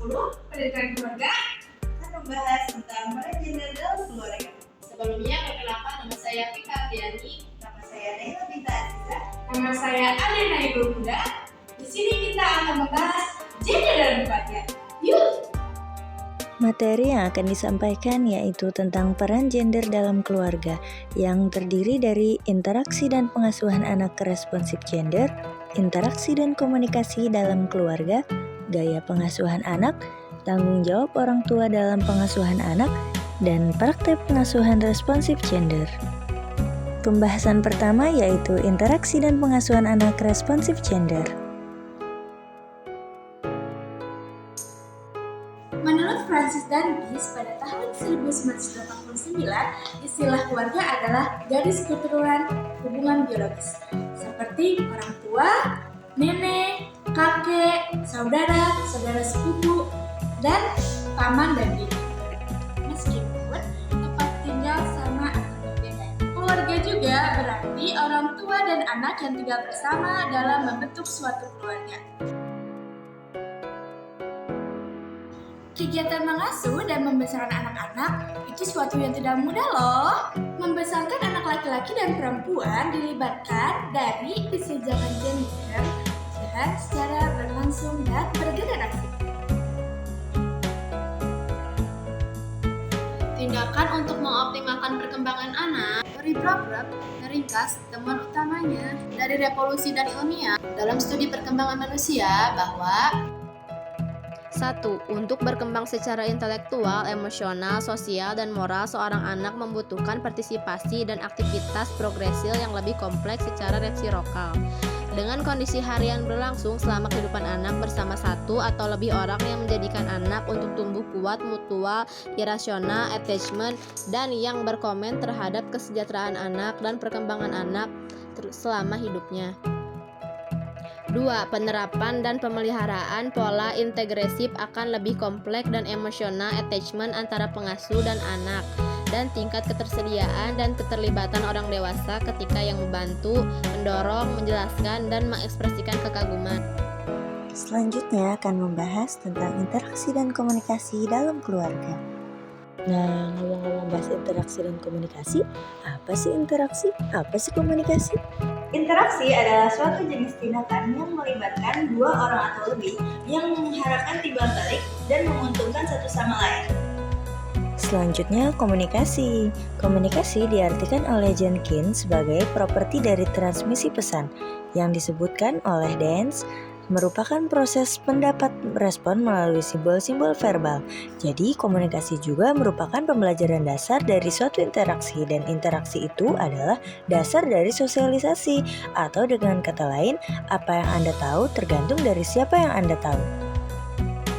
10 pendidikan keluarga akan membahas tentang peran gender dalam keluarga. Sebelumnya, perkenalkan nama saya Vika Ardiani. Nama saya Naila Binta Aziza. Nama saya Alena Ibu Bunda. Di sini kita akan membahas gender dalam keluarga. Yuk! Materi yang akan disampaikan yaitu tentang peran gender dalam keluarga yang terdiri dari interaksi dan pengasuhan anak responsif gender, interaksi dan komunikasi dalam keluarga, gaya pengasuhan anak, tanggung jawab orang tua dalam pengasuhan anak, dan praktek pengasuhan responsif gender. Pembahasan pertama yaitu interaksi dan pengasuhan anak responsif gender. Menurut Francis dan Gies, pada tahun 1989, istilah keluarga adalah garis keturunan hubungan biologis, seperti orang tua, nenek, kakek, saudara, saudara sepupu, dan paman dan bibi. Meskipun tempat tinggal sama atau berbeda. Keluarga juga berarti orang tua dan anak yang tinggal bersama dalam membentuk suatu keluarga. Kegiatan mengasuh dan membesarkan anak-anak itu suatu yang tidak mudah loh. Membesarkan anak laki-laki dan perempuan dilibatkan dari kesenjangan gender dan secara berlangsung dan bergenerasi. Tindakan untuk mengoptimalkan perkembangan anak beribrab meringkas temuan utamanya dari revolusi dan ilmiah dalam studi perkembangan manusia bahwa 1. Untuk berkembang secara intelektual, emosional, sosial, dan moral, seorang anak membutuhkan partisipasi dan aktivitas progresil yang lebih kompleks secara resiprokal. Dengan kondisi harian berlangsung selama kehidupan anak bersama satu atau lebih orang yang menjadikan anak untuk tumbuh kuat, mutual, irasional, attachment, dan yang berkomen terhadap kesejahteraan anak dan perkembangan anak selama hidupnya. 2. Penerapan dan pemeliharaan pola integresif akan lebih kompleks dan emosional attachment antara pengasuh dan anak, dan tingkat ketersediaan dan keterlibatan orang dewasa ketika yang membantu, mendorong, menjelaskan, dan mengekspresikan kekaguman. Selanjutnya akan membahas tentang interaksi dan komunikasi dalam keluarga. Nah, ngomong-ngomong bahas interaksi dan komunikasi, apa sih interaksi? Apa sih komunikasi? Interaksi adalah suatu jenis tindakan yang melibatkan dua orang atau lebih yang mengharapkan timbal balik dan menguntungkan satu sama lain. Selanjutnya, komunikasi. Komunikasi diartikan oleh Jenkins sebagai properti dari transmisi pesan yang disebutkan oleh Dance merupakan proses pendapat respon melalui simbol-simbol verbal. Jadi, komunikasi juga merupakan pembelajaran dasar dari suatu interaksi, dan interaksi itu adalah dasar dari sosialisasi, atau dengan kata lain, apa yang Anda tahu tergantung dari siapa yang Anda tahu.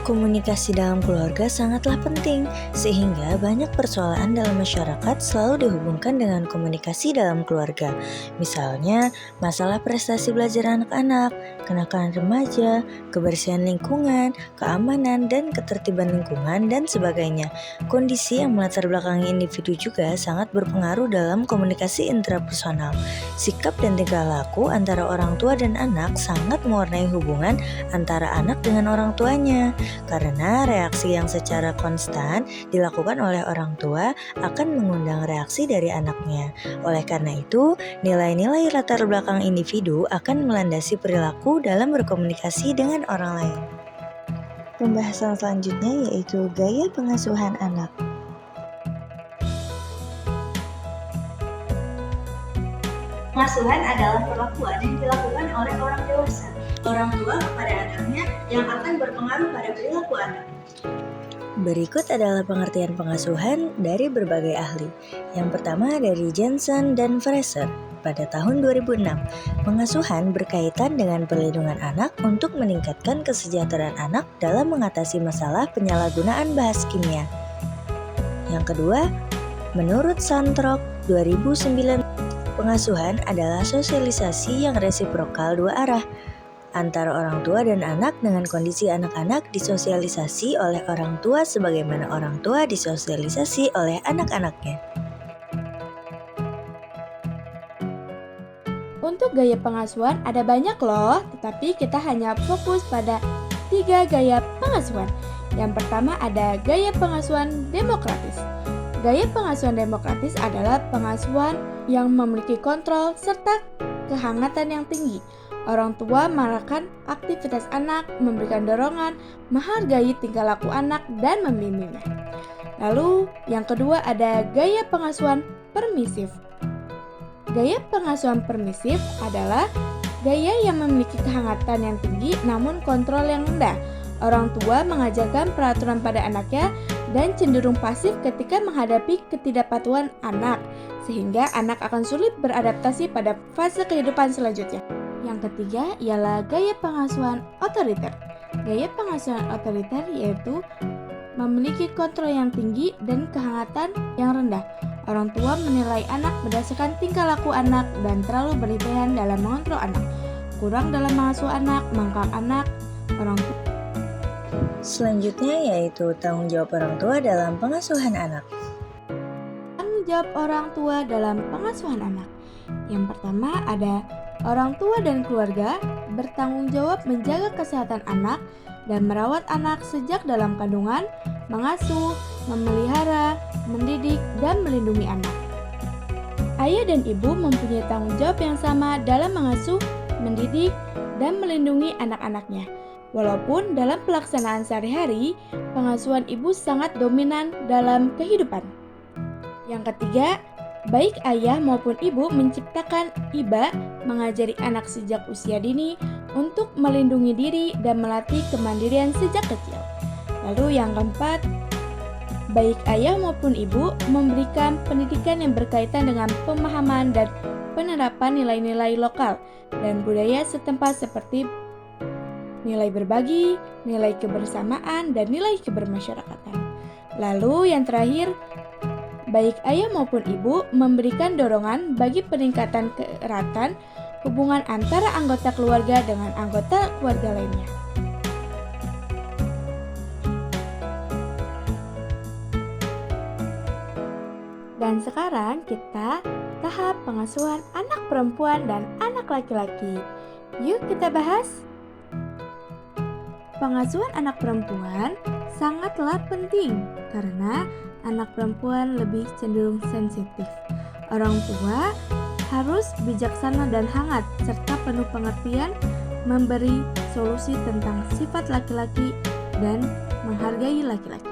Komunikasi dalam keluarga sangatlah penting, sehingga banyak persoalan dalam masyarakat selalu dihubungkan dengan komunikasi dalam keluarga. Misalnya, masalah prestasi belajar anak-anak, kenakalan remaja, kebersihan lingkungan, keamanan dan ketertiban lingkungan, dan sebagainya. Kondisi yang melatar belakangi individu juga sangat berpengaruh dalam komunikasi intrapersonal. Sikap dan tingkah laku antara orang tua dan anak sangat mewarnai hubungan antara anak dengan orang tuanya. Karena reaksi yang secara konstan dilakukan oleh orang tua akan mengundang reaksi dari anaknya. Oleh karena itu, nilai-nilai latar belakang individu akan melandasi perilaku dalam berkomunikasi dengan orang lain. Pembahasan selanjutnya yaitu gaya pengasuhan anak. Pengasuhan adalah perlakuan yang dilakukan oleh orang dewasa, orang tua kepada anaknya yang akan berpengaruh pada perilaku anak. Berikut adalah pengertian pengasuhan dari berbagai ahli. Yang pertama dari Jensen dan Fraser pada tahun 2006. Pengasuhan berkaitan dengan perlindungan anak untuk meningkatkan kesejahteraan anak dalam mengatasi masalah penyalahgunaan bahas kimia. Yang kedua, menurut Santrok 2009, pengasuhan adalah sosialisasi yang resiprokal dua arah antara orang tua dan anak dengan kondisi anak-anak disosialisasi oleh orang tua sebagaimana orang tua disosialisasi oleh anak-anaknya. Untuk gaya pengasuhan ada banyak loh, tetapi kita hanya fokus pada 3 gaya pengasuhan. Yang pertama ada gaya pengasuhan demokratis. Gaya pengasuhan demokratis adalah pengasuhan yang memiliki kontrol serta kehangatan yang tinggi. Orang tua mengarahkan aktivitas anak, memberikan dorongan, menghargai tingkah laku anak, dan membimbingnya. Lalu yang kedua ada gaya pengasuhan permisif. Gaya pengasuhan permisif adalah gaya yang memiliki kehangatan yang tinggi namun kontrol yang rendah. Orang tua mengajarkan peraturan pada anaknya dan cenderung pasif ketika menghadapi ketidakpatuhan anak, sehingga anak akan sulit beradaptasi pada fase kehidupan selanjutnya. Yang ketiga ialah gaya pengasuhan otoriter. Gaya pengasuhan otoriter yaitu memiliki kontrol yang tinggi dan kehangatan yang rendah. Orang tua menilai anak berdasarkan tingkah laku anak dan terlalu berlebihan dalam mengontrol anak, kurang dalam mengasuh anak, mengangkat anak. Orang tua Selanjutnya yaitu tanggung jawab orang tua dalam pengasuhan anak. tanggung jawab orang tua dalam pengasuhan anak. Yang pertama ada orang tua dan keluarga bertanggung jawab menjaga kesehatan anak dan merawat anak sejak dalam kandungan, mengasuh, memelihara, mendidik, dan melindungi anak. Ayah dan ibu mempunyai tanggung jawab yang sama dalam mengasuh, mendidik, dan melindungi anak-anaknya. Walaupun dalam pelaksanaan sehari-hari, pengasuhan ibu sangat dominan dalam kehidupan. Yang ketiga, baik ayah maupun ibu menciptakan iba mengajari anak sejak usia dini untuk melindungi diri dan melatih kemandirian sejak kecil. Lalu yang keempat, baik ayah maupun ibu memberikan pendidikan yang berkaitan dengan pemahaman dan penerapan nilai-nilai lokal dan budaya setempat seperti nilai berbagi, nilai kebersamaan, dan nilai kebermasyarakatan. Lalu yang terakhir, baik ayah maupun ibu memberikan dorongan bagi peningkatan keeratan hubungan antara anggota keluarga dengan anggota keluarga lainnya. Dan sekarang kita tahap pengasuhan anak perempuan dan anak laki-laki. Yuk kita bahas. Pengasuhan anak perempuan sangatlah penting karena anak perempuan lebih cenderung sensitif. Orang tua harus bijaksana dan hangat serta penuh pengertian memberi solusi tentang sifat laki-laki dan menghargai laki-laki.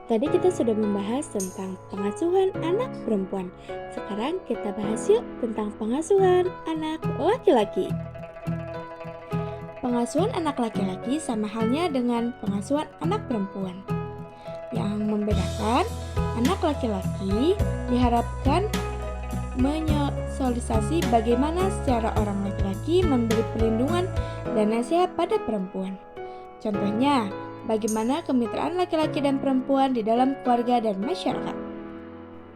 Tadi kita sudah membahas tentang pengasuhan anak perempuan. Sekarang kita bahas yuk tentang pengasuhan anak laki-laki. Pengasuhan anak laki-laki sama halnya dengan pengasuhan anak perempuan. Yang membedakan, anak laki-laki diharapkan menyosialisasi bagaimana secara orang laki-laki memberi perlindungan dan nasihat pada perempuan. Contohnya, bagaimana kemitraan laki-laki dan perempuan di dalam keluarga dan masyarakat.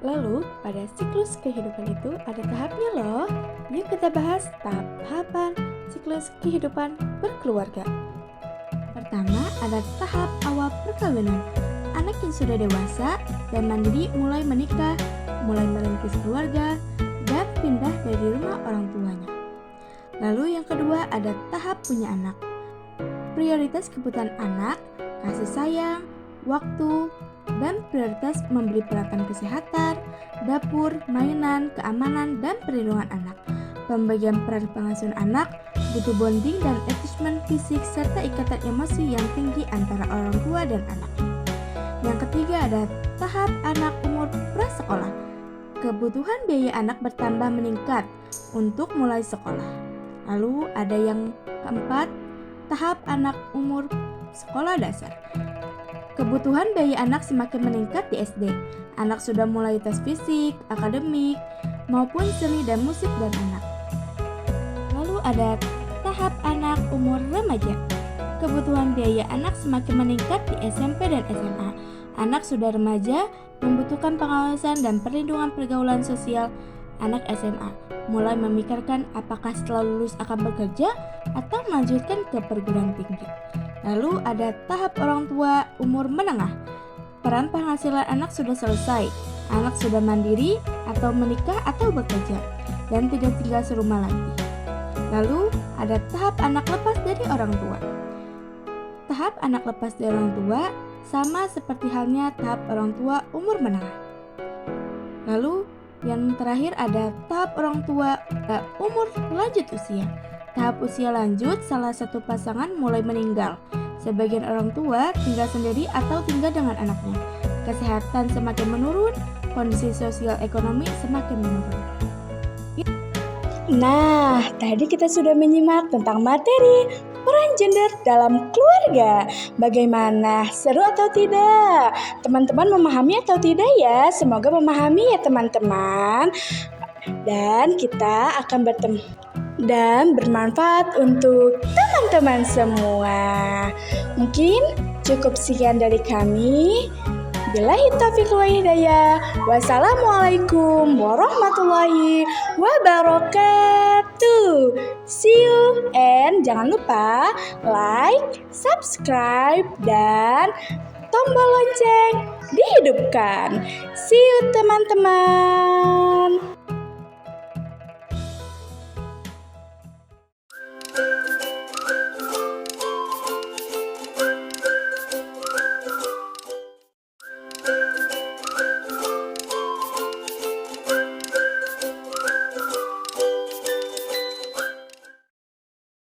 Lalu, pada siklus kehidupan itu ada tahapnya loh. Yuk kita bahas tahapan siklus kehidupan berkeluarga. Pertama, ada tahap awal perkawinan. Anak yang sudah dewasa dan mandiri mulai menikah, mulai merintis keluarga, dan pindah dari rumah orang tuanya. Lalu yang kedua ada tahap punya anak. Prioritas kebutuhan anak, kasih sayang, waktu, dan prioritas memberi peralatan kesehatan, dapur, mainan, keamanan, dan perlindungan anak. Pembagian peran pengasuhan anak butuh bonding dan attachment fisik serta ikatan emosi yang tinggi antara orang tua dan anak. Yang ketiga ada tahap anak umur prasekolah. Kebutuhan biaya anak bertambah meningkat untuk mulai sekolah. Lalu ada yang keempat, tahap anak umur sekolah dasar. Kebutuhan biaya anak semakin meningkat di SD. Anak sudah mulai tes fisik, akademik, maupun seni dan musik dan anak. Lalu ada tahap anak umur remaja. Kebutuhan biaya anak semakin meningkat di SMP dan SMA. Anak sudah remaja membutuhkan pengawasan dan perlindungan pergaulan sosial. Anak SMA mulai memikirkan apakah setelah lulus akan bekerja atau melanjutkan ke perguruan tinggi. Lalu ada tahap orang tua umur menengah. Peran penghasilan anak sudah selesai. Anak sudah mandiri atau menikah atau bekerja dan tidak tinggal serumah lagi. Lalu ada tahap anak lepas dari orang tua. tahap anak lepas dari orang tua sama seperti halnya tahap orang tua umur menengah. Lalu yang terakhir ada tahap orang tua umur lanjut usia. Tahap usia lanjut, salah satu pasangan mulai meninggal. Sebagian orang tua tinggal sendiri atau tinggal dengan anaknya. Kesehatan semakin menurun, kondisi sosial ekonomi semakin menurun. Nah, tadi kita sudah menyimak tentang materi peran gender dalam keluarga. Bagaimana? Seru atau tidak? Teman-teman memahami atau tidak ya? Semoga memahami ya teman-teman. Dan kita akan bertemu dan bermanfaat untuk teman-teman semua. Mungkin cukup sekian dari kami. Billahi taufiq wal hidayah. Wassalamualaikum warahmatullahi wabarakatuh. See you and jangan lupa like, subscribe, dan tombol lonceng dihidupkan. See you teman-teman.